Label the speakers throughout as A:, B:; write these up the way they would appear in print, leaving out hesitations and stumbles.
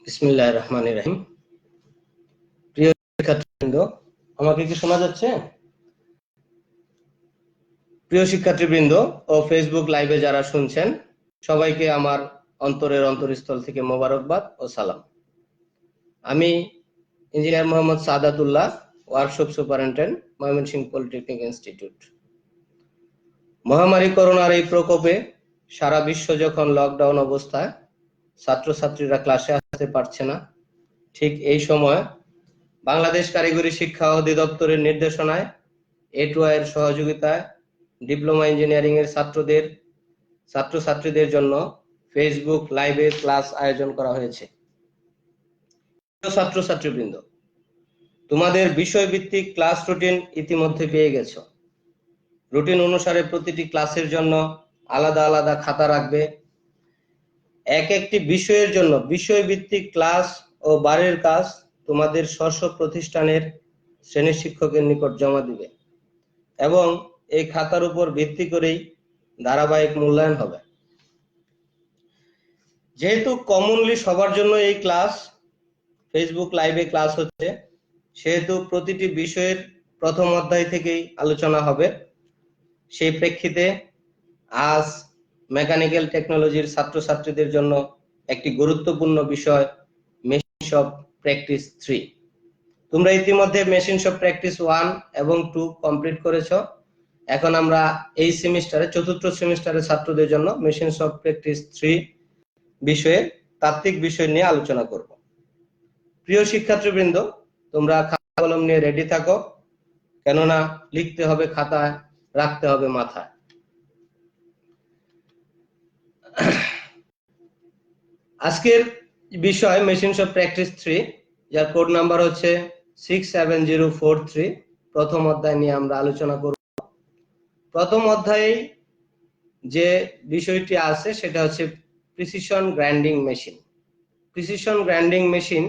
A: বিসমিল্লাহির রহমানির রহিম। প্রিয় শিক্ষার্থীবৃন্দ, আমাকে কি শোনা যাচ্ছে? প্রিয় শিক্ষার্থীবৃন্দ ও ফেসবুক লাইভে যারা শুনছেন, সবাইকে আমার অন্তরের অন্তরস্থল থেকে মোবারকবাদ ও সালাম। আমি engineer Mohammad Sadatullah, workshop superintendent, Mymensingh polytechnic institute. মহামারী করোনার এই প্রকোপে সারা বিশ্ব যখন লকডাউন অবস্থায়, ছাত্রছাত্রীরা ক্লাসে আসতে পারছে না, ঠিক এই সময় বাংলাদেশ কারিগরি শিক্ষা অধিদপ্তরের নির্দেশনায় A2I এর সহযোগিতায় ডিপ্লোমা ইঞ্জিনিয়ারিং এর ছাত্রছাত্রীদের জন্য ফেসবুক লাইভে ক্লাস আয়োজন করা হয়েছে। ছাত্রছাত্রীবৃন্দ, তোমাদের বিষয়ভিত্তিক ক্লাস রুটিন ইতিমধ্যে পেয়ে গেছো। রুটিন অনুসারে প্রতিটি ক্লাসের জন্য আলাদা আলাদা খাতা রাখবে। একটি বিষয়ের জন্য বিষয়ভিত্তিক ক্লাস ও বাড়ির কাজ তোমাদের স্ব প্রতিষ্ঠানের শ্রেণী শিক্ষকের নিকট জমা দিবে এবং এই খাতার উপর ভিত্তি করেই ধারাবাহিক মূল্যায়ন হবে। যেহেতু কমনলি সবার জন্য এই ক্লাস ফেসবুক লাইভে ক্লাস হচ্ছে, সেহেতু প্রতিটি বিষয়ের প্রথম অধ্যায় থেকেই আলোচনা হবে। সেই প্রেক্ষিতে আজ মেকানিক্যাল টেকনোলজির ছাত্রছাত্রীদের জন্য একটি গুরুত্বপূর্ণ বিষয় মেশিন শপ প্র্যাকটিস 3। তোমরা ইতিমধ্যে মেশিন শপ প্র্যাকটিস 1 এবং 2 কমপ্লিট করেছো। এখন আমরা এই সেমিস্টারে চতুর্থ সেমিস্টারের ছাত্রদের জন্য মেশিন শপ প্র্যাকটিস 3 বিষয়ে তাত্ত্বিক বিষয় নিয়ে আলোচনা করব। প্রিয় শিক্ষার্থীবৃন্দ, তোমরা খাতা কলম নিয়ে রেডি থাকো, কেননা লিখতে হবে খাতায়, রাখতে হবে মাথায়। আজকের বিষয় মেশিন শপ প্র্যাকটিস 3, যার কোড নাম্বার হচ্ছে 67043। প্রথম অধ্যায় নিয়ে আমরা আলোচনা করব। প্রথম অধ্যায়ে যে বিষয়টি আছে সেটা হচ্ছে precision grinding machine. Precision grinding machine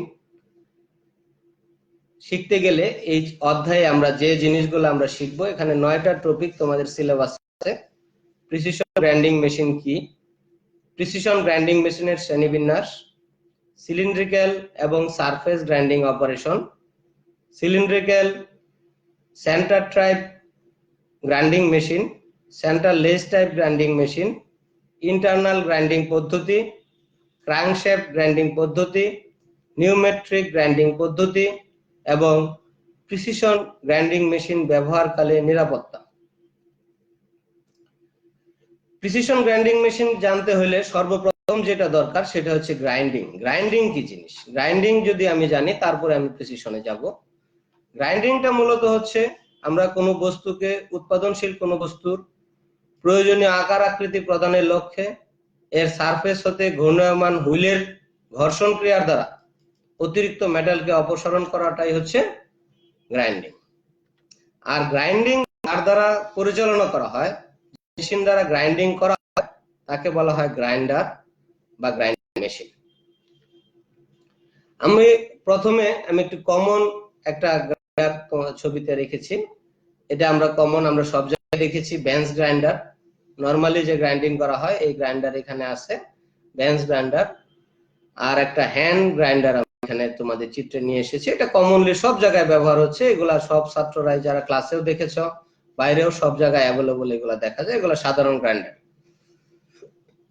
A: শিখতে গেলে এই অধ্যায়ে আমরা যে জিনিসগুলো আমরা শিখবো, এখানে 9টা টপিক তোমাদের সিলেবাস আছে। প্রিসিশন গ্রাইন্ডিং মেশিন কি, প্রিসিশন গ্রাইন্ডিং মেশিনের শ্রেণীবিন্যাস, সিলিন্ড্রিক্যাল এবং surface grinding operation, cylindrical centre type grinding machine, centre less type grinding machine, internal grinding পদ্ধতি, ক্র্যাঙ্কশ্যাফট গ্রাইন্ডিং পদ্ধতি, নিউমেট্রিক গ্রাইন্ডিং পদ্ধতি এবং প্রিসিশন গ্রাইন্ডিং মেশিন ব্যবহারকালে নিরাপত্তা। প্রিসিশন গ্রাইন্ডিং মেশিন জানতে হলে সর্বপ্রথম যেটা দরকার সেটা হচ্ছে গ্রাইন্ডিং। গ্রাইন্ডিং কি জিনিস, গ্রাইন্ডিং যদি আমি জানি তারপরে আমি প্রিসিশনে যাব। গ্রাইন্ডিংটা মূলত হচ্ছে আমরা কোনো বস্তুকে, উৎপাদনশীল কোনো বস্তুর প্রয়োজনীয় আকার আকৃতি প্রদানের লক্ষ্যে এর সারফেস হতে ঘূর্ণায়মান হুইলের ঘর্ষণ ক্রিয়ার দ্বারা অতিরিক্ত মেটালকে অপসারণ করাটাই হচ্ছে গ্রাইন্ডিং। আর গ্রাইন্ডিং যার দ্বারা পরিচালনা করা হয়, মেশিন দ্বারা গ্রাইন্ডিং করা হয়, তাকে বলা হয় গ্রাইন্ডার বা গ্রাইন্ডিং মেশিন। আমি প্রথমে একটু কমন একটা গ্রাইন্ডার ছবিতে রেখেছি। এটা আমরা সব জায়গায় দেখেছি, বেঞ্চ গ্রাইন্ডার। নরমালি যে গ্রাইন্ডিং করা হয় এই গ্রাইন্ডার এখানে আছে, বেঞ্চ গ্রাইন্ডার। আর একটা হ্যান্ড গ্রাইন্ডার এখানে তোমাদের চিত্রে নিয়ে এসেছি। এটা কমনলি সব জায়গায় ব্যবহার হচ্ছে, এগুলা সব ছাত্ররাই যারা ক্লাসেও দেখেছো, বাইরেও সব জায়গায় অ্যাভেলেবল এগুলা দেখা যায়, এগুলা সাধারণ গ্রাইন্ডার।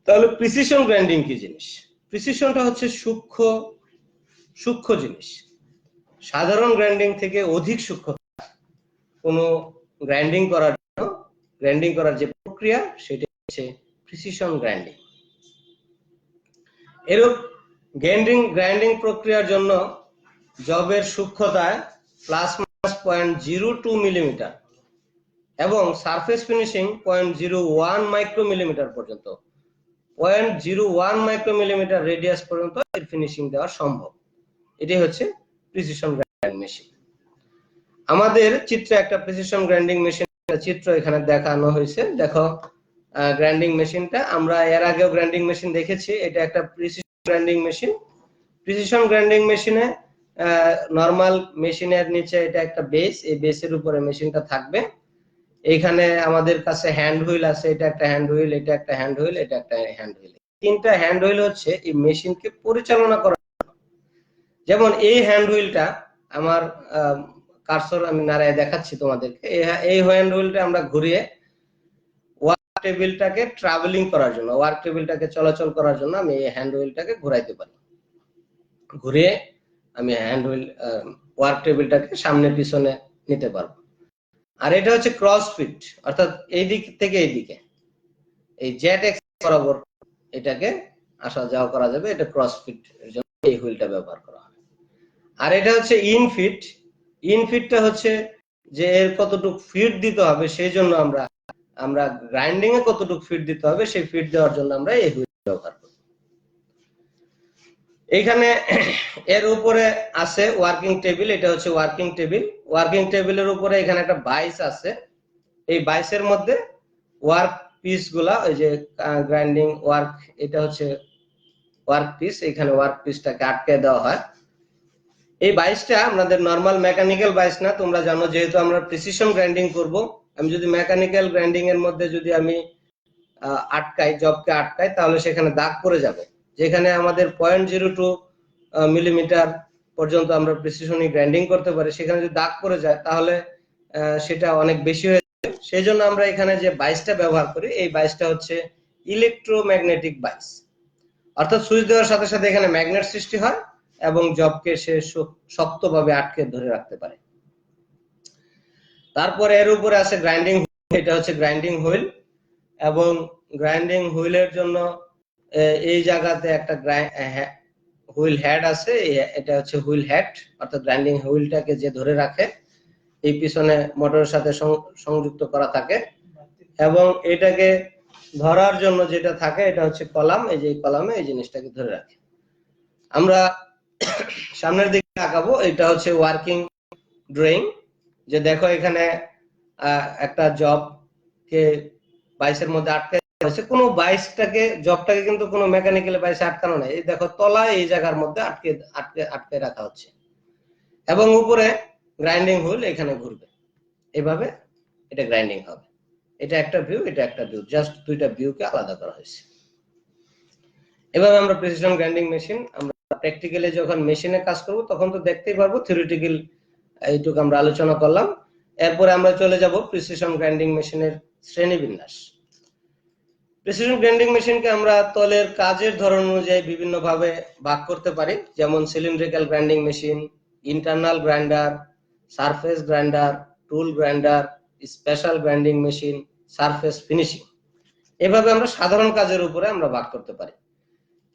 A: তাহলে প্রিসিশন গ্রাইন্ডিং কি জিনিস? প্রিসিশনটা হচ্ছে সূক্ষ্ম জিনিস, সাধারণ গ্রাইন্ডিং থেকে অধিক সূক্ষ্ম। কোনো গ্রাইন্ডিং করার যে প্রক্রিয়া সেটা হচ্ছে প্রিসিশন গ্রাইন্ডিং। এরূপ গ্রাইন্ডিং প্রক্রিয়ার জন্য জবের সূক্ষ্মতায় +-0.02 মিলিমিটার এবং সারফেস ফিনিশিং 0.01 মাইক্রোমিলিমিটার পর্যন্ত, 0.01 মাইক্রোমিলিমিটার রেডিয়াস পর্যন্ত এর ফিনিশিং দেওয়া সম্ভব। এটাই হচ্ছে প্রিসিশন গ্রাইন্ডিং মেশিন। আমাদের চিত্রে একটা প্রিসিশন গ্রাইন্ডিং মেশিন চিত্র এখানে দেখানো হয়েছে। দেখো গ্রাইন্ডিং মেশিনটা, আমরা এর আগেও গ্রাইন্ডিং মেশিন দেখেছি। এটা একটা precision grinding machine. Precision grinding মেশিনে নরমাল মেশিনের নিচে এটা একটা বেস, এই বেসের উপরে মেশিনটা থাকবে। এখানে আমাদের কাছে হ্যান্ড হুইল আছে, এটা একটা হ্যান্ড হুইল, এটা একটা হ্যান্ড হুইল, এটা একটা হ্যান্ড হুইল। 3টা হ্যান্ড হুইল হচ্ছে এই মেশিনকে পরিচালনা করার। যেমন এই হ্যান্ড হুইলটা আমার কার্সর আমি নাড়ায় দেখাচ্ছি তোমাদেরকে। এই হ্যান্ড হুইলটা আমরা ঘুরিয়ে ওয়ার্ক টেবিলটাকে ট্রাভেলিং করার জন্য, ওয়ার্ক টেবিলটাকে চলাচল করার জন্য আমি এই হ্যান্ড হুইলটাকে ঘুরাইতে পারি। ঘুরিয়ে আমি হ্যান্ড হুইল ওয়ার্ক টেবিলটাকে সামনে পিছনে নিতে পারবো। আর এটা হচ্ছে ক্রস ফিট, অর্থাৎ এই দিক থেকে এই দিকে এই জেড এক্স বরাবর এটাকে আসা যাওয়া করা যাবে। এটা ক্রস ফিট এর জন্য এই হুইলটা ব্যবহার করা হয়। আর এটা হচ্ছে ইনফিট। ইনফিটটা হচ্ছে যে এর কতটুকু ফিট দিতে হবে সেই জন্য আমরা গ্রাইন্ডিং এ কতটুকু ফিট দিতে হবে সেই ফিট দেওয়ার জন্য আমরা এই হুইল ব্যবহার করি। এইখানে এর উপরে আছে ওয়ার্কিং টেবিল, এটা হচ্ছে ওয়ার্কিং টেবিল। ওয়ার্কিং টেবিলের উপরে এখানে একটা বাইস আছে। এই বাইসের মধ্যে ওয়ার্ক পিস গুলা, ওই যে গ্রাইন্ডিং ওয়ার্ক, এটা হচ্ছে ওয়ার্ক পিস, এখানে ওয়ার্ক পিসটাকে আটকে দেওয়া হয়। এই বাইসটা আমাদের নরমাল মেকানিক্যাল বাইস না, তোমরা জানো যেহেতু আমরা প্রিসিশন গ্রাইন্ডিং করব। আমি যদি মেকানিক্যাল গ্রাইন্ডিং এর মধ্যে যদি আমি আটকাই, জবকে আটকাই, তাহলে সেখানে দাগ পড়ে যাবে। যেখানে আমাদের 0.02 মিলিমিটার পর্যন্ত আমরা প্রিসিশনে গ্রাইন্ডিং করতে পারি, সেখানে যদি দাগ পড়ে যায় তাহলে সেটা অনেক বেশি হয়ে যাবে। সেই জন্য আমরা এখানে যে বাইসটা ব্যবহার করি, এই বাইসটা হচ্ছে ইলেকট্রোম্যাগনেটিক বাইস, অর্থাৎ সুইচ দেওয়ার সাথে সাথে এখানে ম্যাগনেট সৃষ্টি হয় এবং জবকে সে শক্তভাবে আটকে ধরে রাখতে পারে। তারপরে এর উপরে আছে গ্রাইন্ডিং হুইল, এটা হচ্ছে গ্রাইন্ডিং হুইল। এবং গ্রাইন্ডিং হুইলের জন্য এই জায়গাতে একটা হুইল হেড আছে, এটা হচ্ছে হুইল হেড, অর্থাৎ গ্রাইন্ডিং হুইলটাকে যে ধরে রাখে, এই পিছনে মোটরের সাথে সংযুক্ত করা থাকে। এবং এটাকে ধরার জন্য যেটা থাকে এটা হচ্ছে কলাম, এই যে কলামে এই জিনিসটাকে ধরে রাখে। আমরা সামনের দিকে তাকাবো, এটা হচ্ছে ওয়ার্কিং ড্রয়িং। যে দেখো এখানে একটা জবকে বাইসের মধ্যে আটকে হয়েছে, কোনো বাইসটাকে জবটাকে কিন্তু কোনো মেকানিক্যাল বাইসে আটকানো নাই। এই দেখো তলায় এই জায়গার মধ্যে আটকে আটকে আটকে রাখা হচ্ছে এবং উপরে গ্রাইন্ডিং হুইল এখানে ঘুরবে, এভাবে এটা গ্রাইন্ডিং হবে। এটা একটা ভিউ, এটা একটা ভিউ, জাস্ট দুইটা ভিউকে আলাদা করা হয়েছে। এভাবে আমরা প্রিসিশন গ্রাইন্ডিং মেশিন, আমরা প্র্যাকটিক্যালি যখন মেশিনে কাজ করব তখন তো দেখতেই পারবো, থিওরিটিক্যাল এইটুকু আমরা আলোচনা করলাম। এরপরে আমরা চলে যাব প্রিসিশন গ্রাইন্ডিং মেশিনের শ্রেণীবিন্যাস। প্রিসিশন গ্রাইন্ডিং মেশিনকে আমরা তলের কাজের ধরন অনুযায়ী বিভিন্ন ভাবে ভাগ করতে পারি, যেমন cylindrical grinding machine, internal grinder, surface grinder, tool grinder, special grinding machine, surface finishing. এভাবে আমরা সাধারণ কাজের উপরে আমরা ভাগ করতে পারি।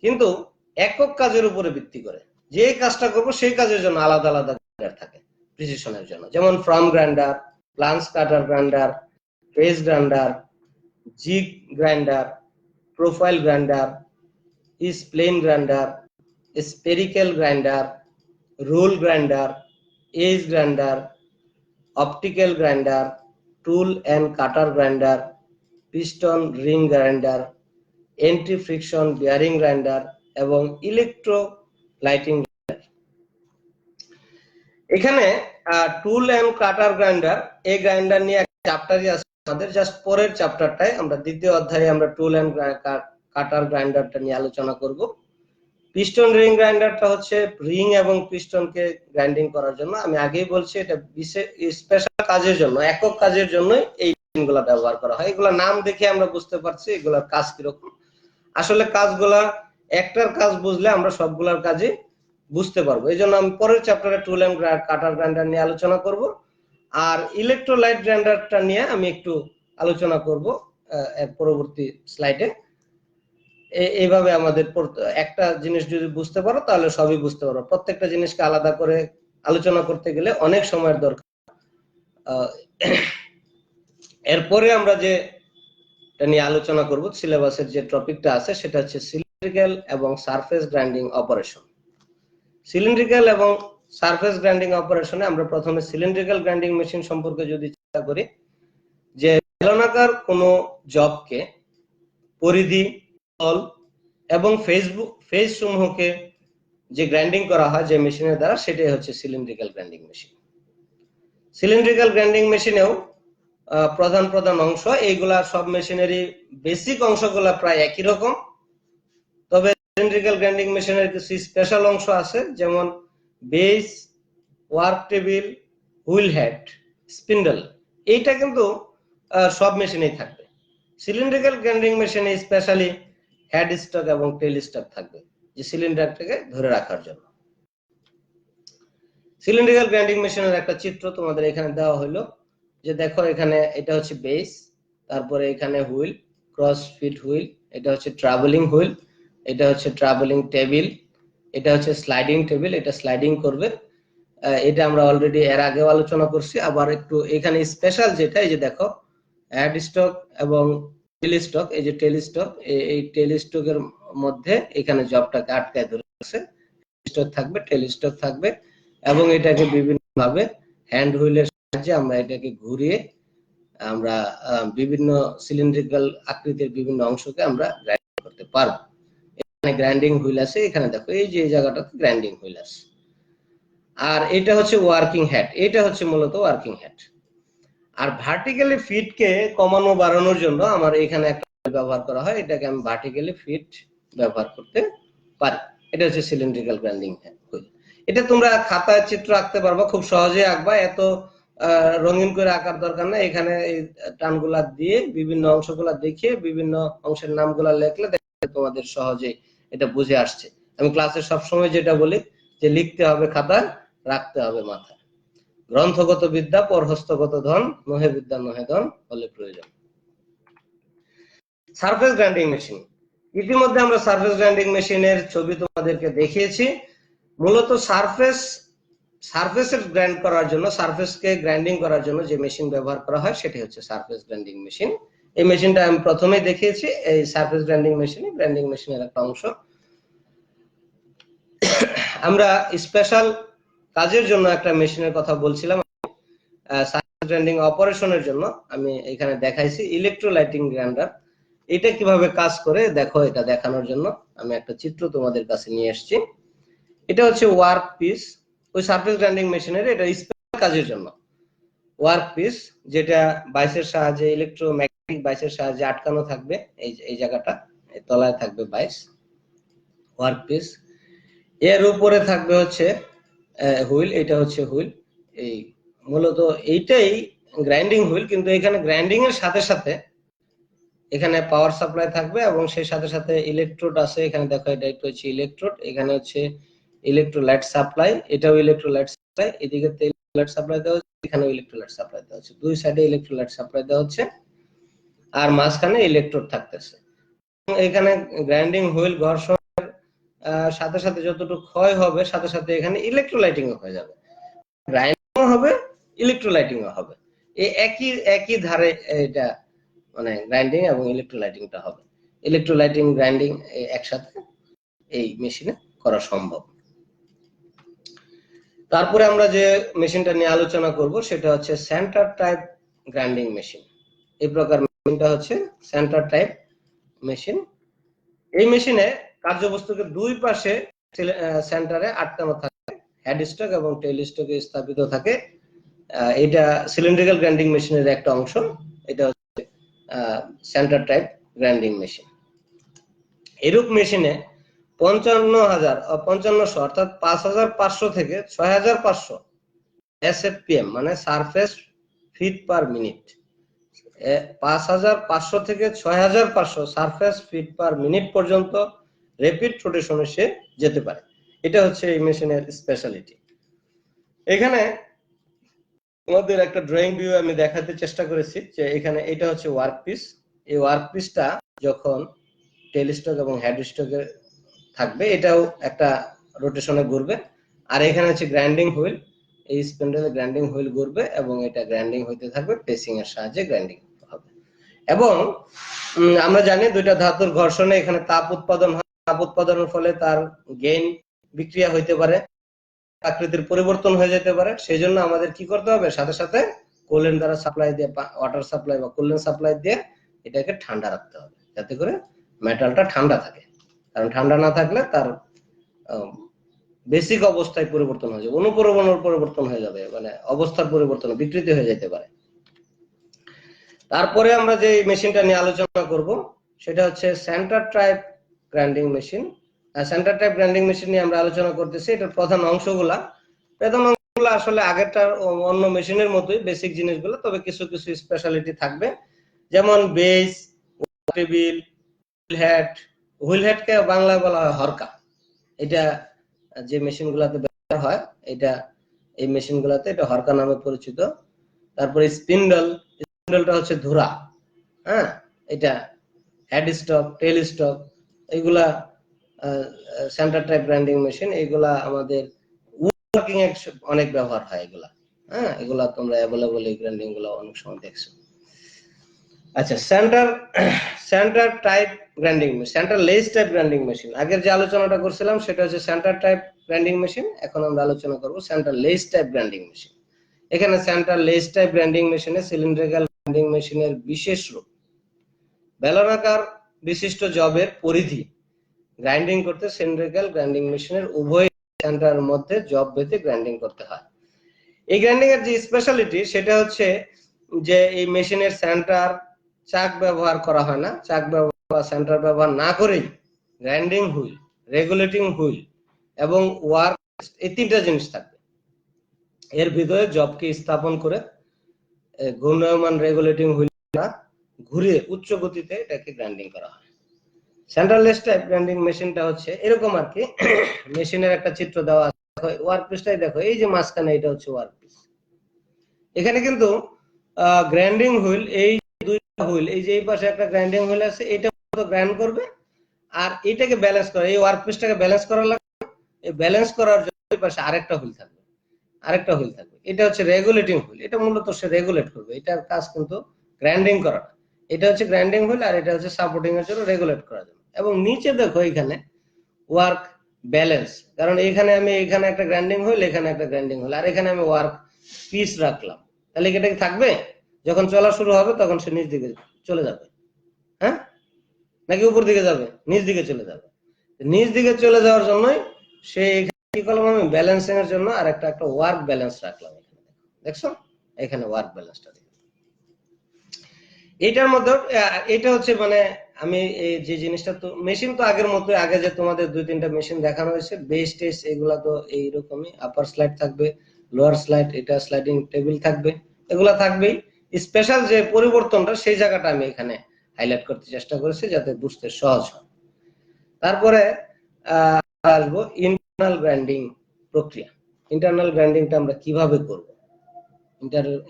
A: কিন্তু একক কাজের উপরে ভিত্তি করে যে কাজটা করব সেই কাজের জন্য আলাদা আলাদা গ্রাইন্ডার থাকে প্রিসিশনের জন্য, যেমন frame grinder, planes cutter grinder, phase grinder, jig grinder, profile grinder, spline grinder, spherical grinder, roll grinder, edge grinder, optical grinder, tool and cutter grinder, piston ring grinder, anti friction bearing grinder এবং electro lighting grinder. এখানে tool and cutter grinder, এই grinder নিয়ে একটা চ্যাপ্টারই আছে আমাদের, just পরের চ্যাপ্টারটায় আমরা দ্বিতীয় অধ্যায়ে আমরা টুল এন্ড কাটার গ্রাইন্ডারটা নিয়ে আলোচনা করব। পিস্টন রিং গ্রাইন্ডারটা হচ্ছে রিং এবং পিস্টনকে গ্রাইন্ডিং করার জন্য। আমি আগেই বলছি এটা স্পেশাল কাজের জন্য, একক কাজের জন্য এই মেশিনগুলো ব্যবহার করা হয়। এগুলা নাম দেখে আমরা বুঝতে পারছি এগুলার কাজ কিরকম। আসলে কাজগুলা একটার কাজ বুঝলে আমরা সবগুলার কাজই বুঝতে পারবো। এই জন্য আমি পরের চ্যাপ্টারে টুল এন্ড কাটার গ্রাইন্ডার নিয়ে আলোচনা করব। আর ইলেকট্রোলাইট গ্রাইন্ডারটা নিয়ে আমি একটু আলোচনা করব এর পরবর্তী স্লাইডে। এইভাবে আমাদের একটা জিনিস যদি বুঝতে পারো তাহলে সবই বুঝতে পারো। প্রত্যেকটা জিনিসকে আলাদা করে আলোচনা করতে গেলে অনেক সময়ের দরকার। এরপরে আমরা যে এটা নিয়ে আলোচনা করব, সিলেবাসের যে টপিকটা আছে সেটা হচ্ছে সিলিন্ড্রিক্যাল এবং সারফেস গ্রাইন্ডিং অপারেশন। সিলিন্ড্রিক্যাল এবং সারফেস গ্রাইন্ডিং অপারেশনে আমরা প্রথমে সিলিন্ড্রিক্যাল গ্রাইন্ডিং মেশিন সম্পর্কে যদি চিন্তা করি, যে বেলনাকার কোনো জবকে পরিধি, তল এবং ফেজ সমূহকে যে গ্রাইন্ডিং করা হয় যে মেশিনের দ্বারা, সেটাই হচ্ছে cylindrical grinding machine. Cylindrical grinding মেশিনেও প্রধান প্রধান অংশ, এইগুলা সব মেশিনেরই বেসিক অংশগুলা প্রায় একই রকম। তবে সিলিন্ড্রিক্যাল গ্রাইন্ডিং মেশিনের কিছু স্পেশাল অংশ আছে, যেমন base, work table, wheel head, spindle, এইটা কিন্তু সব মেশিনেই থাকবে। সিলিন্ড্রিক্যাল গ্রাইন্ডিং মেশিনে স্পেশালি হেড স্টক এবং টেল স্টক থাকবে, যে সিলিন্ডারটাকে ধরে রাখার জন্য। সিলিন্ড্রিক্যাল গ্রাইন্ডিং মেশিনের একটা চিত্র তোমাদের এখানে দেওয়া হলো, যে দেখো এখানে এটা হচ্ছে বেস, তারপরে এখানে হুইল, ক্রস ফিট হুইল, এটা হচ্ছে ট্রাভেলিং হুইল, এটা হচ্ছে ট্রাভেলিং টেবিল, এটা হচ্ছে স্লাইডিং টেবিল, এটা স্লাইডিং করবে। এটা আমরা অলরেডি এর আগেও আলোচনা করছি। আবার একটু এখানে স্পেশাল যেটা, এই যে দেখো হেড স্টক এবং টেল স্টক, এই যে টেল স্টক, এই টেল স্টকের মধ্যে এখানে জবটাকে আটকায় ধরেছে, স্টক থাকবে, টেল স্টক থাকবে, এবং এটাকে বিভিন্ন ভাবে হ্যান্ড হুইলের সাহায্যে আমরা এটাকে ঘুরিয়ে আমরা বিভিন্ন সিলিন্ড্রিক্যাল আকৃতির বিভিন্ন অংশকে আমরা গ্রাইন্ড করতে পারবো। এখানে গ্রাইন্ডিং হুইল আছে, এখানে দেখো এই যে জায়গাটাতে গ্রাইন্ডিং হুইল আছে। আর এটা হচ্ছে ওয়ার্কিং হেড, এটা হচ্ছে মূলত ওয়ার্কিং হেড। আর ভার্টিক্যালি ফিটকে কমানো বাড়ানোর জন্য আমার এখানে একটা ব্যবহার করা হয়, এটাকে আমি ভার্টিক্যালি ফিট ব্যবহার করতে পারি। এটা হচ্ছে সিলিন্ড্রিক্যাল গ্রাইন্ডিং হুইল। এটা তোমরা খাতায় চিত্র আঁকতে পারবা, খুব সহজে আঁকবা, এত রঙিন করে আঁকার দরকার নেই। এখানে এই টানগুলা দিয়ে বিভিন্ন অংশগুলা দেখিয়ে বিভিন্ন অংশের নামগুলা লেখলে তোমাদের সহজে এটা বুঝে আসছে। আমি ক্লাসে সবসময় যেটা বলি যে লিখতে হবে খাতায়, রাখতে হবে মাথায়। গ্রন্থগত বিদ্যা পর হস্তগত ধন, নহে বিদ্যা নহে ধন হলে প্রয়োজন। সারফেস গ্রাইন্ডিং মেশিন, ইতিমধ্যে আমরা সারফেস গ্রাইন্ডিং মেশিনের ছবি তোমাদেরকে দেখিয়েছি। মূলত সারফেসের গ্রাইন্ড করার জন্য, সারফেসকে গ্রাইন্ডিং করার জন্য যে মেশিন ব্যবহার করা হয় সেটি হচ্ছে সারফেস গ্রাইন্ডিং মেশিন। এই মেশিনটা আমি প্রথমেই দেখিয়েছি, এই সারফেস গ্রাইন্ডিং মেশিনের একটা অংশ। আমরা স্পেশাল কাজের জন্য একটা মেশিনের কথা বলছিলাম, সারফেস গ্রাইন্ডিং অপারেশনের জন্য আমি এখানে দেখাইছি ইলেকট্রোলাইটিং গ্রাইন্ডার। এটা কিভাবে কাজ করে দেখো, এটা দেখানোর জন্য আমি একটা চিত্র তোমাদের কাছে নিয়ে এসেছি। এটা হচ্ছে ওয়ার্ক পিস, ওই সারফেস গ্রাইন্ডিং মেশিনের, এটা স্পেশাল কাজের জন্য ওয়ার্ক পিস, যেটা বাইসের সাহায্যে, ইলেকট্রোম্যাগনেটিক বাইসের সাহায্যে আটকানো থাকবে। এই জায়গাটা তলায় থাকবে বাইস, ওয়ার্ক পিস। এর উপরে থাকবে হচ্ছে হুইল, এটা হচ্ছে হুইল। এই মূলত এইটাই গ্রাইন্ডিং হুইল, কিন্তু এখানে গ্রাইন্ডিং এর সাথে সাথে এখানে পাওয়ার সাপ্লাই থাকবে এবং সেই সাথে সাথে ইলেকট্রোড আছে। এখানে দেখো এটা একটু হচ্ছে ইলেকট্রোড, এখানে হচ্ছে ইলেকট্রোলাইট সাপ্লাই, এটাও ইলেকট্রোলাইট সাপ্লাই, এদিকে ইলেকট্রোলাইট সাপ্লাই দেওয়া হচ্ছে, এখানেও ইলেকট্রোলাইট সাপ্লাই দেওয়া হচ্ছে, দুই সাইডে ইলেকট্রোলাইট সাপ্লাই দেওয়া হচ্ছে, আর মাঝখানে ইলেকট্রোড থাকতেছে। এখানে গ্রাইন্ডিং হুইল ঘর্ষণের সাথে সাথে যতটুকু ক্ষয় হবে, সাথে সাথে এখানে ইলেকট্রোলাইটিং হয়ে যাবে, গ্রাইন্ডিং হবে, ইলেকট্রোলাইটিং হবে। এই একই ধারে এটা মানে গ্রাইন্ডিং এবং ইলেকট্রোলাইটিংটা হবে। ইলেকট্রোলাইটিং গ্রাইন্ডিং একসাথে এই মেশিনে করা সম্ভব। তারপরে আমরা যে মেশিনটা নিয়ে আলোচনা করব সেটা হচ্ছে সেন্টার টাইপ গ্রাইন্ডিং মেশিন। এই প্রকার মেশিনটা হচ্ছে সেন্টার টাইপ মেশিন। এই মেশিনে কার্যবস্তুকে দুই পাশে সেন্টারে আটকানো থাকে, হেড স্টক এবং টেল স্টকে স্থাপিত থাকে। এটা সিলিন্ড্রিক্যাল গ্রাইন্ডিং মেশিনের একটা অংশ। এটা হচ্ছে সেন্টার টাইপ গ্রাইন্ডিং মেশিন। এরূপ মেশিনে 5500 অর্থাৎ 5500 থেকে 6500 এসএফপিএম মানে সারফেস ফিট পার মিনিট, 5500 থেকে 6500 সারফেস ফিট পার মিনিট পর্যন্ত র্যাপিড রোটেশনে সে যেতে পারে। এটা হচ্ছে এই মেশিনের স্পেশালিটি। এখানে তোমাদের একটা ড্রয়িং ভিউ আমি দেখাতে চেষ্টা করেছি, যে এখানে এটা হচ্ছে ওয়ার্ক পিস। এই ওয়ার্ক পিসটা যখন টেল স্টক এবং হেড স্টকে থাকবে, এটাও একটা রোটেশনে ঘুরবে। আর এখানে হচ্ছে গ্রাইন্ডিং হুইল, এই স্পিন্ডলে গ্রাইন্ডিং হুইল ঘুরবে এবং এটা গ্রাইন্ডিং হইতে থাকবে, প্রেসিং এর সাহায্যে গ্রাইন্ডিং হবে। এবং আমরা জানি দুইটা ধাতুর ঘর্ষণে এখানে তাপ উৎপাদন হয়, তাপ উৎপাদনের ফলে তার গেইন বিক্রিয়া হইতে পারে, আকৃতির পরিবর্তন হয়ে যেতে পারে। সেই জন্য আমাদের কি করতে হবে, সাথে সাথে কুলেন্ট দ্বারা সাপ্লাই দিয়ে, ওয়াটার সাপ্লাই বা কুলেন্ট সাপ্লাই দিয়ে এটাকে ঠান্ডা রাখতে হবে, যাতে করে মেটালটা ঠান্ডা থাকে। কারণ ঠান্ডা না থাকলে তার বেসিক অবস্থায় পরিবর্তন হয়ে যাবে, অনুপরমাণুর পরিবর্তন হয়ে যাবে, মানে অবস্থার পরিবর্তন, বিকৃতি হয়ে যেতে পারে। তারপরে আমরা যে মেশিনটা নিয়ে আলোচনা করব সেটা হচ্ছে centre type grinding machine. Centre type grinding machine নিয়ে আমরা আলোচনা করতেছি। এটার প্রধান অংশগুলো আসলে আগেরটার অন্য মেশিনের মতোই বেসিক জিনিসগুলো, তবে কিছু কিছু স্পেশালিটি থাকবে, যেমন বেস, টেবিল, হুইল হেডকে বাংলায় বলা হয় হরকা। এটা যে মেশিনগুলোতে ব্যবহার হয়, এই মেশিনগুলোতে এটা হরকা নামে পরিচিত। তারপরে স্পিন্ডলটা হচ্ছে ধুরা, হ্যাঁ, এটা হেড স্টক, টেল স্টক, এইগুলা সেন্টার টাইপ গ্রাইন্ডিং মেশিন। এইগুলা আমাদের ওয়ার্কিং এ অনেক ব্যবহার হয় এগুলা, হ্যাঁ, এগুলা তোমরা অ্যাভেলেবল এই গ্রাইন্ডিং গুলো অনেক সময় দেখছো। আচ্ছা, centre type grinding machine, centre less type grinding machine. আগের যে আলোচনাটা করছিলাম সেটা হচ্ছে সেন্টার টাইপ গ্রাইন্ডিং মেশিন, এখন আমরা আলোচনা করব centre less type grinding machine. এখানে সেন্টার লেস টাইপ গ্রাইন্ডিং মেশিনে সিলিন্ড্রিক্যাল গ্রাইন্ডিং মেশিনের বিশেষ রূপ, বেলনাকার বিশিষ্ট জবের পরিধি গ্রাইন্ডিং করতে সিলিন্ড্রিক্যাল গ্রাইন্ডিং মেশিনের উভয় সেন্টারের মধ্যে জব ভেদে গ্রাইন্ডিং করতে হয়। এই গ্রাইন্ডিং এর যে স্পেশালিটি সেটা হচ্ছে যে এই মেশিনের সেন্টার চাক ব্যবহার করা হয় না, চাক ব্যবহার সেন্টার ব্যবহার না করেই গ্রাইন্ডিং হুইল, রেগুলেটিং হুইল এবং ওয়ার্ক, এই তিনটা জিনিস থাকবে। এর ভিতরে জবকে স্থাপন করে ঘূর্ণায়মান রেগুলেটিং হুইল ঘুরিয়ে উচ্চ গতিতে এটাকে গ্রাইন্ডিং করা হয়। সেন্টারলেস টাইপ গ্রাইন্ডিং মেশিনটা হচ্ছে এরকম আর কি। মেশিনের একটা চিত্র দেওয়া আছে, ওয়ার্ক পিসটাই দেখো, এই যে মাঝখানে এটা হচ্ছে ওয়ার্ক পিস। এখানে কিন্তু গ্রাইন্ডিং হুইল, এই দুইটা হুইল, এই যে এই পাশে একটা গ্রাইন্ডিং হুইল আছে, এটা গ্রাইন্ড করবে আর এটাকে ব্যালেন্স করে, এই ওয়ার্ক পিসটাকে ব্যালেন্স করা লাগবে। এই ব্যালেন্স করার জন্য এই পাশে আরেকটা হুইল থাকবে, এটা হচ্ছে রেগুলেটিং হুইল। এটা মূলত সে রেগুলেট করবে, এটার কাজ কিন্তু গ্রাইন্ডিং করা। এটা হচ্ছে গ্রাইন্ডিং হুইল আর এটা হচ্ছে সাপোর্টিং এর জন্য, রেগুলেট করার জন্য। এবং নিচে দেখো এখানে ওয়ার্ক ব্যালেন্স, কারণ এখানে একটা গ্রাইন্ডিং হুইল, এখানে একটা গ্রাইন্ডিং হুইল, আর এখানে আমি ওয়ার্ক পিস রাখলাম। তাহলে এটা কি থাকবে? যখন চলা শুরু হবে তখন সে নিচ দিকে চলে যাবে, হ্যাঁ, নাকি উপর দিকে যাবে? নিচ দিকে চলে যাবে। নিচ দিকে চলে যাওয়ার জন্যই সে কি করলাম, আমি ব্যালেন্সিং এর জন্য আর একটা ওয়ার্ক ব্যালেন্স রাখলাম এখানে। দেখছো এখানে ওয়ার্ক ব্যালেন্সটা। এটার মধ্যে এটা হচ্ছে মানে আমি এই যে জিনিসটা, তো মেশিন তো আগের মতো, আগে যে তোমাদের দুই তিনটা মেশিন দেখানো হয়েছে বেস টেস্ট, এগুলা তো এইরকমই, আপার স্লাইড থাকবে, লোয়ার স্লাইড, এটা স্লাইডিং টেবিল থাকবে, এগুলা থাকবেই। স্পেশাল যে পরিবর্তনটা সেই জায়গাটা আমি এখানে হাইলাইট করতে চেষ্টা করেছি যাতে বুঝতে সহজ হয়। তারপরে আসবো ইন্টারনাল গ্রাইন্ডিং প্রক্রিয়া। ইন্টারনাল গ্রাইন্ডিংটা আমরা কিভাবে করব,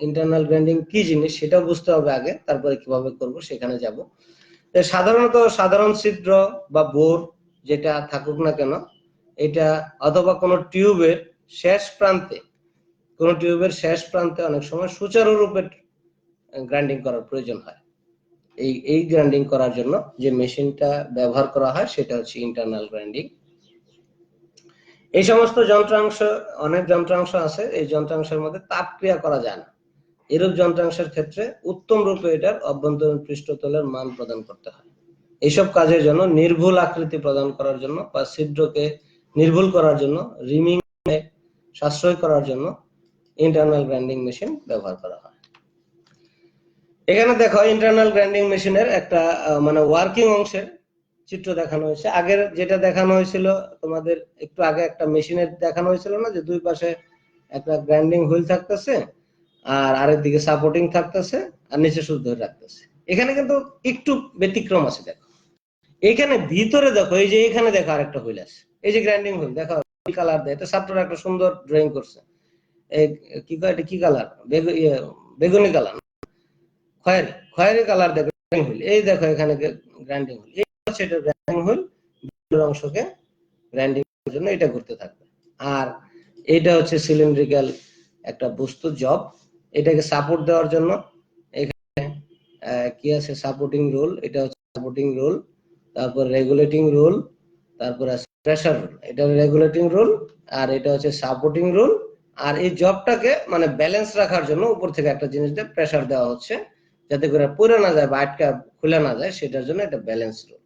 A: ইন্টারনাল গ্রাইন্ডিং কি জিনিস সেটা বুঝতে হবে আগে, তারপরে কিভাবে করব সেখানে যাব। সাধারণত সাধারণ ছিদ্র বা বোর যেটা থাকুক না কেন, এটা অথবা কোনো টিউবের শেষ প্রান্তে অনেক সময় সুচারুরূপে গ্রাইন্ডিং করার প্রয়োজন হয়। এই গ্রাইন্ডিং করার জন্য যে মেশিনটা ব্যবহার করা হয় সেটা হচ্ছে ইন্টারনাল গ্রাইন্ডিং। এই সমস্ত যন্ত্রাংশ, অনেক যন্ত্রাংশ আছে, এই যন্ত্রাংশের মধ্যে তাপ ক্রিয়া করা যায় না। এরূপ যন্ত্রাংশের ক্ষেত্রে উত্তম রূপে এটার অভ্যন্তরীণ পৃষ্ঠতলের মান প্রদান করতে হয়। এইসব কাজের জন্য নির্ভুল আকৃতি প্রদান করার জন্য বা ছিদ্রকে নির্ভুল করার জন্য, রিমিং সাশ্রয় করার জন্য ইন্টারনাল গ্রাইন্ডিং মেশিন ব্যবহার করা হয়। এখানে দেখো ইন্টারনাল গ্রাইন্ডিং মেশিনের একটা মানে ওয়ার্কিং অংশের চিত্র দেখানো হয়েছে। আগের যেটা দেখানো হয়েছিল তোমাদের একটু আগে, একটা মেশিনের দেখানো হয়েছিল না, যে দুই পাশে একটা গ্রাইন্ডিং হুইল থাকতেছে আর আরেক দিকে সাপোর্টিং থাকতেছে আর নিচে শুধু ধরে রাখতেছে। এখানে কিন্তু একটু ব্যতিক্রম আছে। দেখো এখানে ভিতরে দেখো, এই যে এখানে দেখো আরেকটা হুইল আছে, এই যে গ্রাইন্ডিং হুইল দেখো, কালার দেয়, এটা ছাত্ররা একটা সুন্দর ড্রয়িং করছে। এই কি কয়, এটা কি কালার? বেগুনি কালার, খয়েরি কালার দেখো হুইল। এই দেখো এখানে গ্রাইন্ডিং হুইল, এই হচ্ছে এটা গ্রাইন্ডিং হুইল, অংশকে গ্রাইন্ডিং এর জন্য এটা ঘুরতে থাকবে। আর এটা হচ্ছে সিলিন্ড্রিক্যাল একটা বস্তু জব, এটাকে সাপোর্ট দেওয়ার জন্য এখানে কি আছে, সাপোর্টিং রোল, এটা হচ্ছে সাপোর্টিং রোল, তারপর রেগুলেটিং রোল, তারপর আছে প্রেসার রোল। এটা রেগুলেটিং রোল আর এটা হচ্ছে সাপোর্টিং রোল। আর এই জবটাকে মানে ব্যালেন্স রাখার জন্য উপর থেকে একটা জিনিস দিয়ে প্রেসার দেওয়া হচ্ছে যাতে করে পড়ে না যায় বা আটকা খুলে না যায়, সেটার জন্য এটা ব্যালেন্স রোল,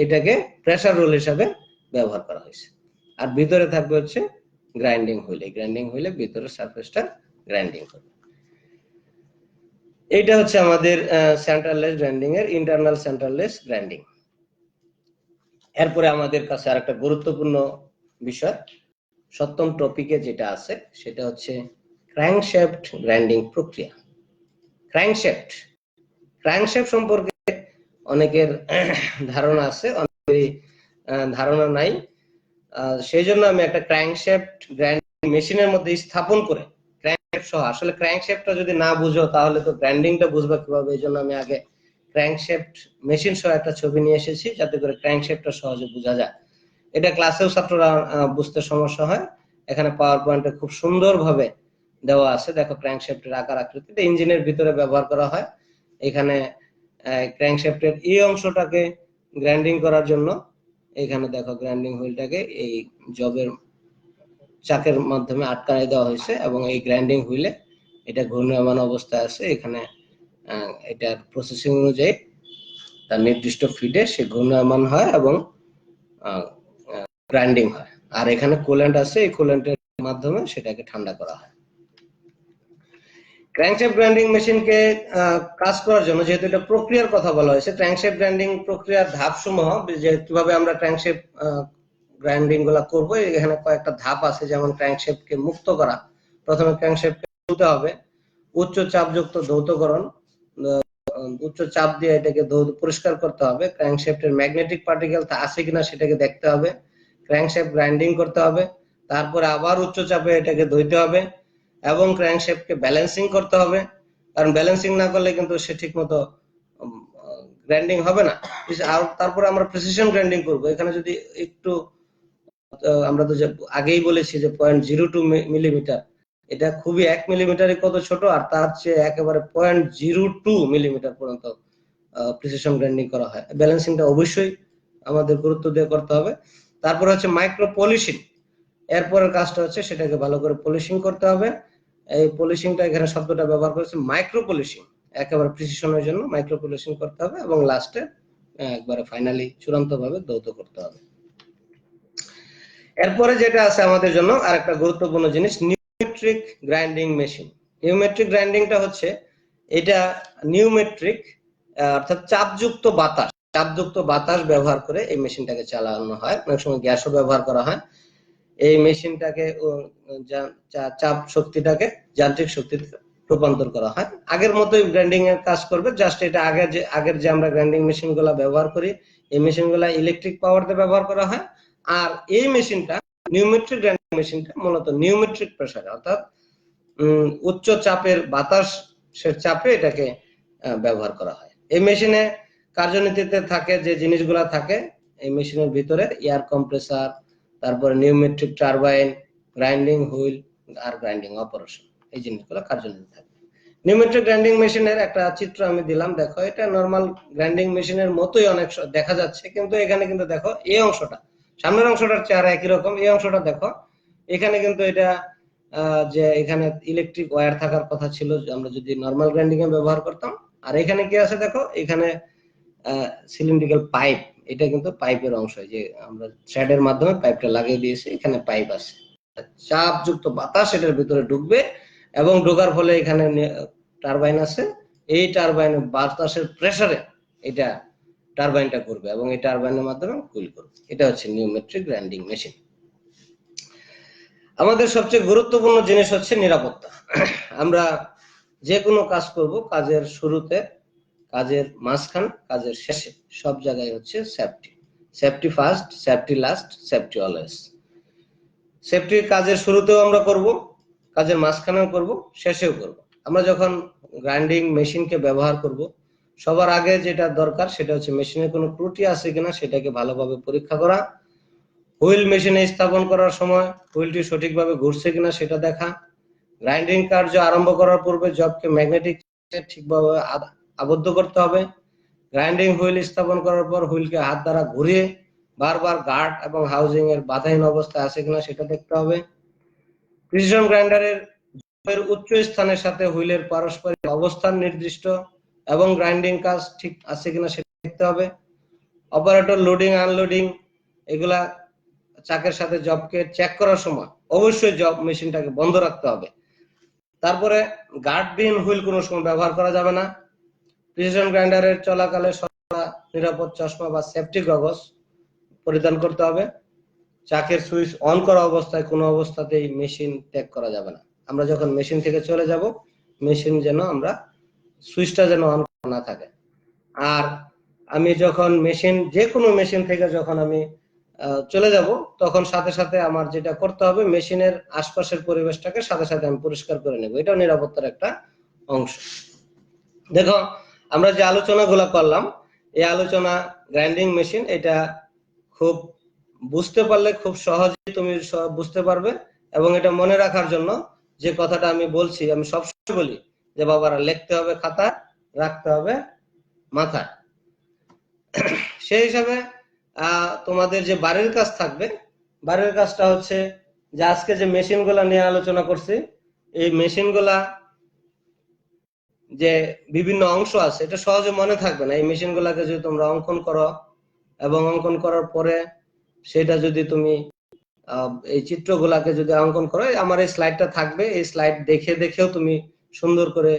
A: এটাকে প্রেসার রোল হিসাবে ব্যবহার করা হয়েছে। আর ভিতরে থাকবে হচ্ছে গ্রাইন্ডিং হুইল, এই গ্রাইন্ডিং হুইলে ভিতরের সারফেসটা গ্রাইন্ডিং করবে। এটা হচ্ছে আমাদের সেন্টারলেস গ্রাইন্ডিং এর ইন্টারনাল সেন্টারলেস গ্রাইন্ডিং। এরপরে আমাদের কাছে আরেকটা গুরুত্বপূর্ণ বিষয় 7ম টপিকে যেটা আছে সেটা হচ্ছে ক্র্যাঙ্কশ্যাফট গ্রাইন্ডিং প্রক্রিয়া। ক্র্যাঙ্কশ্যাফট সম্পর্কে অনেকের ধারণা আছে, অনেকেরই ধারণা নাই। সেই জন্য আমি একটা ক্র্যাঙ্কশ্যাফট গ্রাইন্ডিং মেশিনের মধ্যে স্থাপন করে ক্র্যাঙ্কশ্যাফট সহ, আসলে ক্র্যাঙ্কশ্যাফটটা যদি না বুঝো তাহলে তো গ্রাইন্ডিংটা বুঝবা কিভাবে, এই জন্য আমি আগে ক্র্যাঙ্কশ্যাফট মেশিন সহ একটা ছবি নিয়ে এসেছি যাতে করে ক্র্যাঙ্কশ্যাফটটা সহজে বোঝা যায়। এটা ক্লাসেও ছাত্ররা বুঝতে সমস্যা হয়, এখানে পাওয়ার পয়েন্টে খুব সুন্দরভাবে দেওয়া আছে। দেখো ক্র্যাঙ্কশ্যাফটের আকার আকৃতি, এটা ইঞ্জিনের ভিতরে ব্যবহার করা হয়। এখানে ক্র্যাঙ্কশ্যাফটের এই অংশটাকে গ্রাইন্ডিং করার জন্য এখানে দেখো গ্রাইন্ডিং হুইলটাকে এই জবের চাকের মাধ্যমে আটকায় দেওয়া হয়েছে এবং এই গ্রাইন্ডিং হুইলে এটা ঘূর্ণায়মান অবস্থায় আছে। এখানে এটার প্রসেসিং অনুযায়ী তার নির্দিষ্ট ফিডে সে ঘূর্ণায়মান হয় এবং গ্রাইন্ডিং হয়। আর এখানে কুলেন্ট আছে, এই কুলেন্টের মাধ্যমে সেটাকে ঠান্ডা করা হয়। ক্র্যাঙ্কশ্যাফট গ্রাইন্ডিং মেশিনকে কাজ করার জন্য, যেহেতু এটা প্রক্রিয়ার কথা বলা হয়েছে, ক্র্যাঙ্কশ্যাফট গ্রাইন্ডিং প্রক্রিয়ার ধাপসমূহ, যে কিভাবে আমরা ক্র্যাঙ্কশ্যাফট গ্রাইন্ডিং গুলা করব, এখানে কয়েকটা ধাপ আছে। যেমন ক্র্যাঙ্কশ্যাফটকে মুক্ত করা, প্রথমে ক্র্যাঙ্কশ্যাফটকে তুলতে হবে, উচ্চ চাপযুক্ত ধৌতকরণ, উচ্চ চাপ দিয়ে এটাকে পরিষ্কার করতে হবে, ক্র্যাঙ্কশ্যাফটের ম্যাগনেটিক পার্টিকেল আছে কিনা সেটাকে দেখতে হবে, ক্র্যাঙ্কশ্যাফট গ্রাইন্ডিং করতে হবে, তারপরে আবার উচ্চ চাপে এটাকে ধুইতে হবে এবং ক্র্যাঙ্কশ্যাফটকে ব্যালেন্সিং করতে হবে, কারণ ব্যালেন্সিং না করলে কিন্তু সে ঠিক মতো গ্রাইন্ডিং হবে না। আর তারপরে আমরা প্রিসিশন গ্রাইন্ডিং করব। এখানে যদি একটু, আমরা তো আগেই বলেছি যে 0.02 মিলিমিটার, এটা খুবই 1 মিলিমিটারই কত ছোট, আর তার চেয়ে একেবারে 0.02 মিলিমিটার পর্যন্ত প্রিসিশন গ্রাইন্ডিং করা হয়। ব্যালেন্সিংটা অবশ্যই আমাদের গুরুত্ব দিয়ে করতে হবে। তারপর হচ্ছে মাইক্রো পলিশিং, এরপরের কাজটা হচ্ছে সেটাকে ভালো করে পলিশিং করতে হবে। এই পলিশিংটা এখানে শব্দটা ব্যবহার করেছে মাইক্রো পলিশিং, একেবারে প্রিসিশনের জন্য মাইক্রো পলিশিং করতে হবে এবং লাস্টে একবারে ফাইনালি চূড়ান্ত ভাবে ধৌত করতে হবে। এরপরে যেটা আছে আমাদের জন্য আরেকটা গুরুত্বপূর্ণ জিনিস, নিউমেট্রিক গ্রাইন্ডিং মেশিন। নিউমেট্রিক গ্রাইন্ডিংটা হচ্ছে, এটা নিউমেট্রিক অর্থাৎ চাপযুক্ত বাতাস ব্যবহার করে এই মেশিনটাকে চালানো হয়। অনেক সময় গ্যাসও ব্যবহার করা হয়। এই মেশিনটাকে চাপ শক্তিটাকে যান্ত্রিক শক্তিতে রূপান্তর করা হয়। আগের মতোই গ্রাইন্ডিং এর কাজ করবে, জাস্ট এটা আগের যে আমরা গ্রাইন্ডিং মেশিন গুলা ব্যবহার করি, এই মেশিন গুলা ইলেকট্রিক পাওয়ার দিয়ে ব্যবহার করা হয়। আর এই মেশিনটা, নিউমেট্রিক গ্রাইন্ডিং মেশিনটা মূলত নিউমেট্রিক প্রেসারে, অর্থাৎ উচ্চ চাপের বাতাসের চাপে এটাকে ব্যবহার করা হয়। এই মেশিনে কার্যনীতিতে থাকে যে জিনিসগুলা থাকে এই মেশিনের ভিতরে, এয়ার কম্প্রেসার, তারপরে নিউমেট্রিক টারবাইন, গ্রাইন্ডিং হুইল আর গ্রাইন্ডিং অপারেশন, এই জিনিসগুলো কার্যনীতি থাকে। নিউমেট্রিক গ্রাইন্ডিং মেশিনের একটা চিত্র আমি দিলাম, দেখো এটা নরমাল গ্রাইন্ডিং মেশিনের মতোই অনেক দেখা যাচ্ছে, কিন্তু এখানে কিন্তু দেখো এই অংশটা, সামনের অংশটার চেহারা একই রকম, এই অংশটা দেখো এখানে কিন্তু এটা যে এখানে ইলেকট্রিক ওয়্যার থাকার কথা ছিল আমরা যদি নরমাল গ্রাইন্ডিং এ ব্যবহার করতাম। আর এখানে কি আছে দেখো, এখানে সিলিন্ড্রিক্যাল পাইপ, এটা কিন্তু পাইপের অংশ, যে আমরা থ্রেডের মাধ্যমে পাইপটা লাগিয়ে দিয়েছি, এখানে পাইপ আছে, চাপযুক্ত বাতাস এটার ভিতরে ঢুকবে এবং ঢোকার ফলে এখানে টারবাইন আছে, এই টারবাইনের বাতাসের প্রেসারে এটা টারবাইনটা করবে এবং এই টারবাইনের মাধ্যমে কুল করবে। এটা হচ্ছে নিউমেট্রিক গ্রাইন্ডিং মেশিন। আমাদের সবচেয়ে গুরুত্বপূর্ণ জিনিস হচ্ছে নিরাপত্তা। আমরা যে কোনো কাজ করব, কাজের শুরুতে, কাজের মাঝখান, কাজের শেষে, সব জায়গায় হচ্ছে safety. Safety first, safety last, safety always. Safety কাজের শুরুতেও আমরা করব, কাজের মাঝখানেও করব, শেষেও করব। আমরা যখন গ্রাইন্ডিং মেশিনকে ব্যবহার করব, সবার আগে যেটা দরকার সেটা হচ্ছে মেশিনের কোনো ত্রুটি আছে কিনা সেটাকে ভালোভাবে পরীক্ষা করা, হুইল মেশিনে স্থাপন করার সময় হুইলটি সঠিকভাবে ঘুরছে কিনা সেটা দেখা, গ্রাইন্ডিং কার্য আরম্ভ করার পূর্বে জবকে ম্যাগনেটিক ঠিকভাবে আবদ্ধ করতে হবে, গ্রাইন্ডিং হুইল স্থাপন করার পর হুইলকে হাত দ্বারা ঘুরিয়ে বারবার গার্ড এবং হাউজিং এর বাধাহীন অবস্থায় আছে কিনা সেটা দেখতে হবে, প্রিসিশন গ্রাইন্ডারের উচ্চ স্থানের সাথে হুইলের পারস্পরিক অবস্থান নির্দিষ্ট এবং গ্রাইন্ডিং কাজ ঠিক আছে কিনা সেটা দেখতে হবে, অপারেটর লোডিং আনলোডিং এগুলা চাকের সাথে জবকে চেক করার সময় অবশ্যই জব মেশিনটাকে বন্ধ রাখতে হবে। তারপরে গার্ডবিহীন হুইল কোনো সময় ব্যবহার করা যাবে না। প্রিসিশন গ্রাইন্ডারের চলাকালে নিরাপদ চশমা বা সেফটি গগলস পরিধান করতে হবে। চাকের সুইচ অন করা অবস্থায় কোনো অবস্থাতেই মেশিন ত্যাগ করা যাবে না। আমরা যখন মেশিন থেকে চলে যাব, মেশিন যেন আমরা সুইচটা যেন অন না থাকে। আর আমি যখন যে কোনো মেশিন থেকে যখন আমি চলে যাব, তখন সাথে সাথে আমার যেটা করতে হবে, মেশিনের আশপাশের পরিবেশটাকে সাথে সাথে আমি পরিষ্কার করে নেব। এটাও নিরাপত্তার একটা অংশ। দেখো, আমরা যে আলোচনাগুলো করলাম, এই আলোচনা গ্রাইন্ডিং মেশিন, এটা খুব বুঝতে পারলে খুব সহজেই তুমি বুঝতে পারবে। এবং এটা মনে রাখার জন্য যে কথাটা আমি বলছি, আমি সবসময় বলি যে বাবারা, লিখতে হবে খাতায়, রাখতে হবে মাথায়। সেই হিসাবে তোমাদের যে বাড়ির কাজ থাকবে, বাড়ির কাজটা হচ্ছে যে আজকে যে মেশিনগুলা নিয়ে আলোচনা করছি, এই মেশিনগুলা যে বিভিন্ন অংশ আছে, এটা সহজে মনে থাকবে না। এই মেশিনগুলাকে যদি তোমরা অঙ্কন করো, এবং অঙ্কন করার পরে সেটা যদি তুমি এই চিত্রগুলাকে যদি অঙ্কন করো, আমার এই স্লাইডটা থাকবে, এই স্লাইড দেখে দেখেও তুমি সুন্দর করে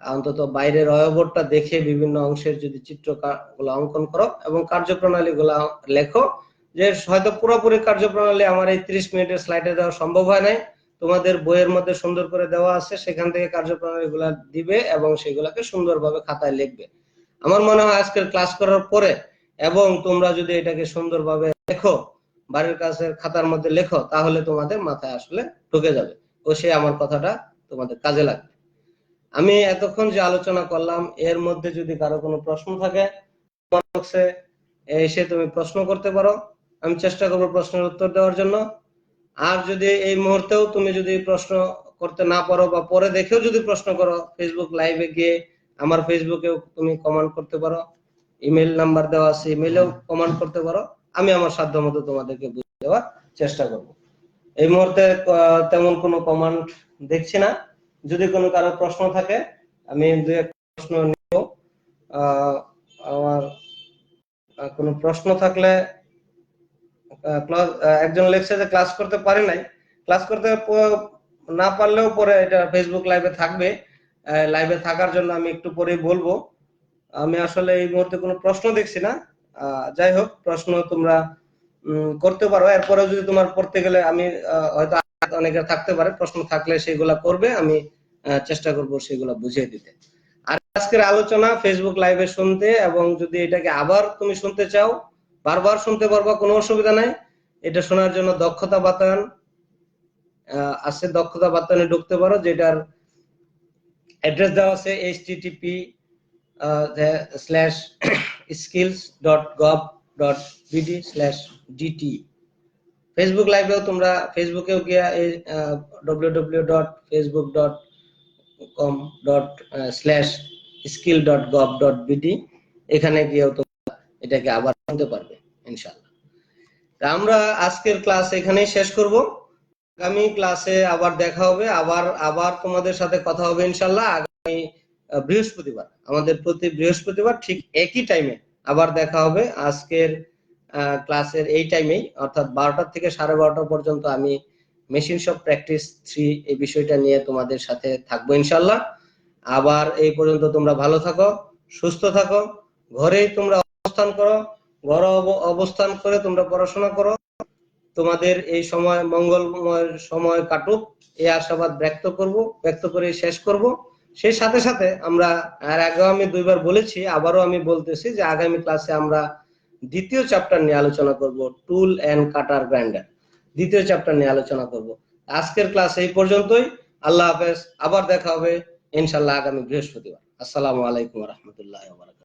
A: অন্তত বাইরের অয়বরটা দেখে বিভিন্ন অংশের যদি চিত্রগুলো অঙ্কন করো এবং কার্যপ্রণালী গুলা লেখো, যে হয়তো পুরোপুরি কার্যপ্রণালী আমার এই 30 মিনিটের স্লাইডে দেওয়া সম্ভব হয় নাই, তোমাদের বইয়ের মধ্যে সুন্দর করে দেওয়া আছে, সেখান থেকে কার্যপ্রণালী গুলা দিবে এবং সেগুলাকে সুন্দরভাবে খাতায় লিখবে। আমার মনে হয় আজকের ক্লাস করার পরে এবং তোমরা যদি এটাকে সুন্দরভাবে লেখো, বাড়ির কাছের খাতার মধ্যে লেখো, তাহলে তোমাদের মাথায় আসলে ঢুকে যাবে ও সে আমার কথাটা তোমাদের কাজে লাগবে। আমি এতক্ষণ যে আলোচনা করলাম, এর মধ্যে যদি কারো কোনো প্রশ্ন থাকে, বক্সে এসে তুমি প্রশ্ন করতে পারো, আমি চেষ্টা করবো প্রশ্নের উত্তর দেওয়ার জন্য। আর যদি এই মুহূর্তেও তুমি যদি প্রশ্ন করতে না পারো বা পরে দেখেও যদি প্রশ্ন করো, ফেসবুক লাইভে গিয়ে আমার ফেসবুকেও তুমি কমেন্ট করতে পারো, ইমেল নাম্বার দেওয়া আছে, ইমেলেও কমেন্ট করতে পারো। আমি আমার সাধ্যমতো তোমাদেরকে বুঝিয়ে দেওয়ার চেষ্টা করব। এই মুহূর্তে তেমন কোনো কমেন্ট দেখছি না। যদি কোনো কারো প্রশ্ন থাকে, আমি দুই একটা প্রশ্ন নিব। আমার কোনো প্রশ্ন থাকলে, একজন লেখছে যে ক্লাস করতে পারি নাই, ক্লাস করতে না পারলেও পরে এটা ফেসবুক লাইভে থাকবে। লাইভে থাকার জন্য আমি একটু পরেই বলবো। আমি আসলে এই মুহূর্তে কোনো প্রশ্ন দেখছি না। যাই হোক, প্রশ্ন তোমরা করতে পারো। এরপরে যদি তোমার পড়তে গেলে আমি হয়তো অনেকের থাকতে পারে, প্রশ্ন থাকলে সেগুলা করবে, আমি চেষ্টা করব সেগুলা বুঝিয়ে দিতে। আর আজকের আলোচনা ফেসবুক লাইভে শুনতে, এবং যদি এটাকে আবার তুমি শুনতে চাও, বারবার শুনতে পারবা, কোনো অসুবিধা নাই। এটা শোনার জন্য দক্ষতা বাতায়ন আছে, দক্ষতা বাতায়নে ঢুকতে পারো, যেটার অ্যাড্রেস দেওয়া আছে http://skills.gov.bd/dt। ফেসবুক লাইভেও তোমরা ফেসবুকেও গিয়া এই www.facebook.com/skill.gov.bd এখানে গিয়েও তোমরা এটাকে আবার শুনতে পারবে ইনশাআল্লাহ। আমরা আজকের ক্লাস এখানেই শেষ করব। আগামী ক্লাসে আবার দেখা হবে, আবার তোমাদের সাথে কথা হবে ইনশাআল্লাহ। আগামী বৃহস্পতিবার, আমাদের প্রতি বৃহস্পতিবার ঠিক একই টাইমে আবার দেখা হবে। আজকের ক্লাসের এই টাইমেই, অর্থাৎ 12টা থেকে 12:30 পর্যন্ত আমি মেশিন শপ প্র্যাকটিস 3 এই বিষয়টা নিয়ে তোমাদের সাথে থাকবো ইনশাআল্লাহ। আবার এই পর্যন্ত তোমরা ভালো থাকো, সুস্থ থাকো, ঘরেই তোমরা অবস্থান করো, ঘরে অবস্থান করে তোমরা পড়াশোনা করো। তোমাদের এই সময় মঙ্গলময় সময় কাটুক, এই আশাবাদ ব্যক্ত করে শেষ করব। সেই সাথে সাথে আমরা আর আগেও আমি 2বার বলেছি, আবারও আমি বলতেছি যে আগামী ক্লাসে আমরা দ্বিতীয় চ্যাপ্টার নিয়ে আলোচনা করব, টুল এন্ড কাটার গ্রাইন্ডার, দ্বিতীয় চ্যাপ্টার নিয়ে আলোচনা করব। আজকের ক্লাস এই পর্যন্তই। আল্লাহ হাফেজ, আবার দেখা হবে ইনশাআল্লাহ আগামী বৃহস্পতিবার। আসসালামু আলাইকুম ওয়া রাহমাতুল্লাহি ওয়া বারাকাতুহু।